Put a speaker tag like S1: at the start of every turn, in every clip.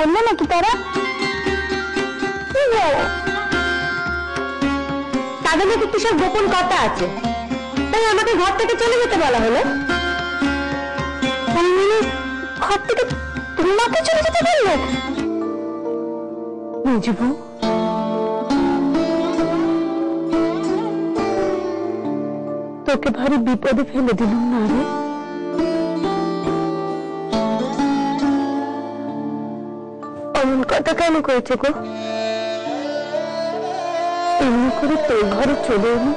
S1: বললো নাকি তারা? তাদের নাকি কিসব গোপন কথা আছে, তাই আমাকে ঘর থেকে চলে যেতে বলা হলো। ঘর থেকে তোমাকে চলে যেতে বললো? বুঝবো, তোকে ভারী বিপদে ফেলে দিলাম না রে। অমন কথা কেন করেছে গো? এমনি করে তোর ঘরে চলে এলি,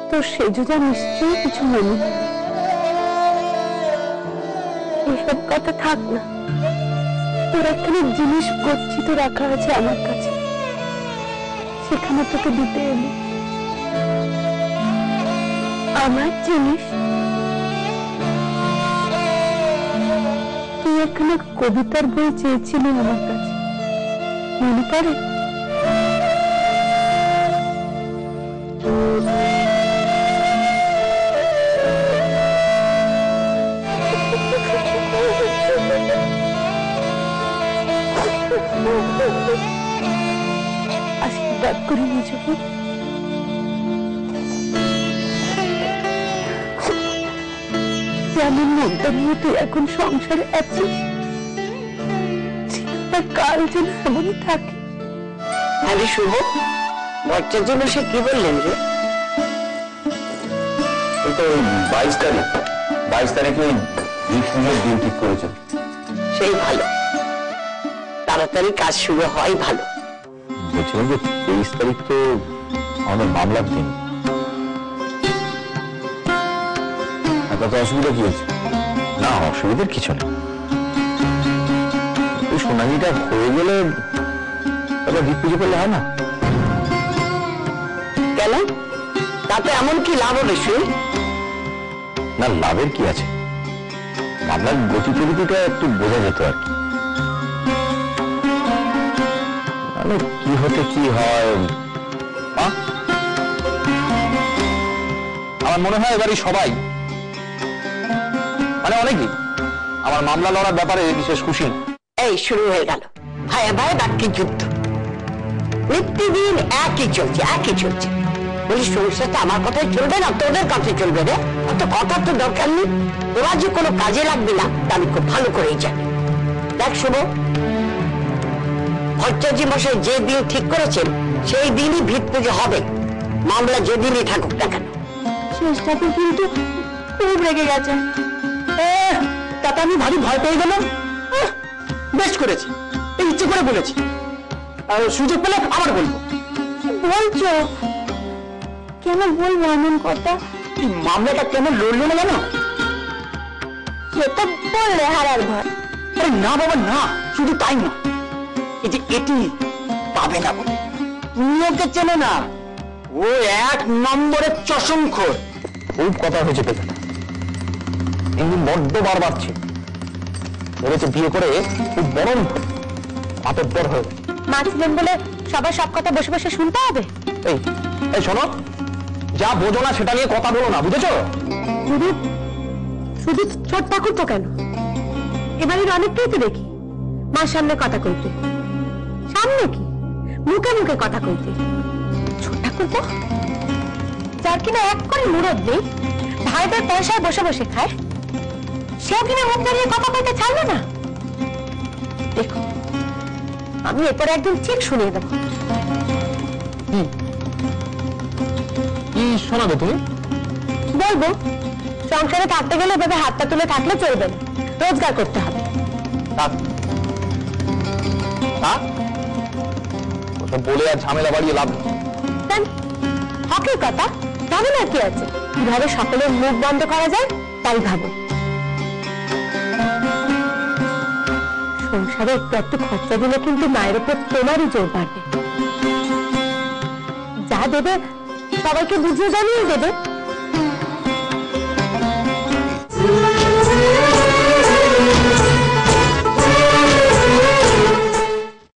S1: তোর সেজুজা নিশ্চয়ই কিছু মনে। এসব কথা থাক না, তোর একখানে জিনিস গচ্ছিত রাখা আছে আমার কাছে, সেখানে তোকে দিতে এলি। আমার জিনিস? তুই এখানে কবিতার বই চেয়েছিলি আমার কাছে, মনে পড়ে? আশীর্বাদ করে নিজেকে যেমন মনটা নিয়ে তুই এখন সংসারে আছিস, কাল যেন এমনই থাকে।
S2: আরে শুভ, বর্ষার জন্য সে কি বললেন রে?
S3: 22 তারিখে দীপপুজোর দিন ঠিক করেছেন।
S2: সেই ভালো, তাড়াতাড়ি কাজ শুরু হয় ভালো।
S3: বলছিলাম যে 23 তারিখ তো আমাদের মামলার দিন, তাতে অসুবিধা কি হচ্ছে? না, অসুবিধার কিছু নেই। সোনালিটা হয়ে গেলে তাহলে দীপ পুজো করলে হয় না?
S2: কেন, তাতে এমন কি লাভ হবে শুন?
S3: না, লাভের কি আছে, মামলার গতি প্রকৃতিটা একটু বোঝা যেত আর কি। মানে কি হতে কি হয়। আমার মনে হয় এবারই সবাই, মানে অনেকেই আমার মামলা লড়ার ব্যাপারে বিশেষ খুশি।
S2: এই শুরু হয়ে গেল ভাইয়া ভাই বাক্যের যুদ্ধ, নিত্যদিন একই চলছে। বলি সংসারটা আমার কথাই চলবে না তোদের কথাই চলবে রে? অত কথা তো দরকার নেই, তোরা যে কোনো কাজে লাগবে না তা আমি খুব ভালো করেই জানি। দেখ শুভ, ভট্টাচার্য মশাই যে দিন ঠিক করেছেন সেই দিনই ভিত পুজো হবে, মামলা যেদিনই থাকুক না কেন।
S1: শেষ ঠাকুর কিন্তু খুব রেগে গেছে, তাতে আমি ভারী ভয় পেয়ে গেলাম।
S4: বেশ করেছি, এই ইচ্ছে করে বলেছি, আর সুযোগ পেলে আবার বলবো।
S1: বলছো কেন? বলবো এমন কথা?
S4: এই মামলাটা কেন লড়লো না জানো?
S1: সেটা বললে হারার ভয়।
S4: আরে না বাবা না, শুধু তাই না, এই যে এটি পাবে না বলে তুমি ওকে চেনে না, ও 1 নম্বরের চশমখোর।
S3: খুব কথা হয়েছে পেছনে, কিন্তু বড্ড বার বাড়ছে। বলেছে বিয়ে করে খুব বরং মাতব্বর হয়ে গেছে।
S1: মা ছিলেন বলে সবার সব কথা বসে বসে শুনতে হবে?
S3: এই এই শোনো, যা বোঝো না সেটা নিয়ে কথা বলো না, বুঝেছো?
S1: শুধু শুধু ছোট ঠাকুর তো কেন, এবারের অনেককেই তো দেখি মার সামনে কথা কইতে, সামনে কি মুখে মুখে কথা কইতে। ছোট ঠাকুর তো যার কিনা এক করে মুরদ নেই, ভাইদের পয়সায় বসে বসে খায়, সেও কিনা মুখ দাঁড়িয়ে কথা কইতে ছাড়লো না। দেখো, আমি এরপরে একদিন ঠিক শুনিয়ে দেবো।
S3: কি শোনাবে তুমি?
S1: বলবো সংসারে থাকতে গেলে এভাবে হাতটা তুলে থাকলে চলবে না, রোজগার করতে হবে।
S3: ওসব বলে আর ঝামেলা বাড়িয়ে লাভ নেই।
S1: হকের কথা, ভাবে না কি আছে, কিভাবে সকলের মুখ বন্ধ করা যায় তাই ভাবো। সংসারে একটু খরচা দিলে কিন্তু মায়ের উপর তোমারই জোর বাড়বে। যা দেবে সবাইকে বুঝিয়ে জানিয়ে দেবে।